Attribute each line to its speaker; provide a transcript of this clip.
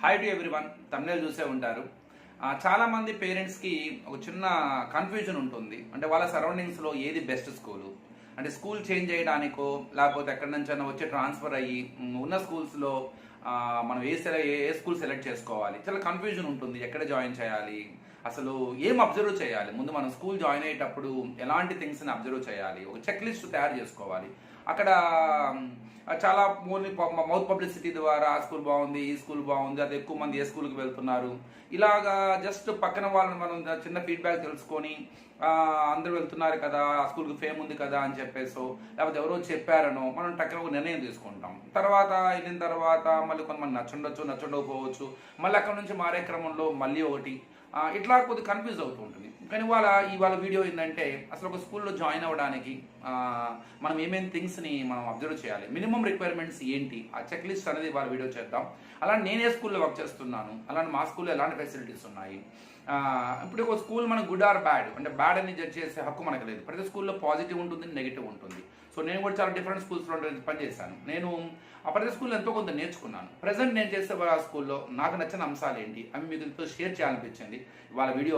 Speaker 1: Hi to everyone. తమిళ చూసే ఉంటారు. చాలా మంది పేరెంట్స్కి ఒక చిన్న కన్ఫ్యూజన్ ఉంటుంది. అంటే వాళ్ళ సరౌండింగ్స్లో ఏది బెస్ట్ స్కూలు, అంటే స్కూల్ చేంజ్ చేయడానికో లేకపోతే ఎక్కడి నుంచైనా వచ్చి ట్రాన్స్ఫర్ అయ్యి ఉన్న స్కూల్స్లో మనం ఏ స్కూల్ సెలెక్ట్ చేసుకోవాలి, చాలా కన్ఫ్యూజన్ ఉంటుంది. ఎక్కడ జాయిన్ చేయాలి, అసలు ఏం అబ్జర్వ్ చేయాలి, ముందు మనం స్కూల్ జాయిన్ అయ్యేటప్పుడు ఎలాంటి థింగ్స్ని అబ్జర్వ్ చేయాలి, ఒక చెక్ లిస్ట్ తయారు చేసుకోవాలి. అక్కడ చాలా మౌత్ పబ్లిసిటీ ద్వారా ఆ స్కూల్ బాగుంది, ఈ స్కూల్ బాగుంది, అది ఎక్కువ మంది ఏ స్కూల్కి వెళ్తున్నారు, ఇలాగా జస్ట్ పక్కన వాళ్ళని మనం చిన్న ఫీడ్బ్యాక్ తెలుసుకొని అందరూ వెళ్తున్నారు కదా, ఆ స్కూల్కి ఫేమ్ ఉంది కదా అని చెప్పేసో లేకపోతే ఎవరో చెప్పారనో మనం టక్కన ఒక నిర్ణయం తీసుకుంటాం. తర్వాత వెళ్ళిన తర్వాత మళ్ళీ కొంతమంది నచ్చండకపోవచ్చు, మళ్ళీ అక్కడ నుంచి మారే క్రమంలో మళ్ళీ ఒకటి ఇట్లా కొద్దిగా కన్ఫ్యూజ్ అవుతూ ఉంటుంది. కానీ ఇవాళ వీడియో ఏంటంటే అసలు ఒక స్కూల్లో జాయిన్ అవ్వడానికి మనం ఏమేమి థింగ్స్ని మనం అబ్జర్వ్ చేయాలి, మినిమం రిక్వైర్మెంట్స్ ఏంటి, ఆ చెక్ లిస్ట్ అనేది వాళ్ళ వీడియో చేద్దాం. అలానే నేను ఏ స్కూల్లో వర్క్ చేస్తున్నాను, అలానే మా స్కూల్లో ఎలాంటి ఫెసిలిటీస్ ఉన్నాయి. ఇప్పుడు ఒక స్కూల్ మనకు గుడ్ ఆర్ బ్యాడ్, అంటే బ్యాడ్ అని జడ్జ్ చేసే హక్కు మనకు లేదు. ప్రతి స్కూల్లో పాజిటివ్ ఉంటుంది, నెగిటివ్ ఉంటుంది. సో నేను కూడా చాలా డిఫరెంట్ స్కూల్స్లో పనిచేశాను. నేను ఆ ప్రతి స్కూల్లో ఎంతో కొంత నేర్చుకున్నాను. ప్రజెంట్ నేను చేసే ఆ స్కూల్లో నాకు నచ్చిన అంశాలు ఏంటి అవి మీకు షేర్ చేయాలనిపించింది. వాళ్ళ వీడియో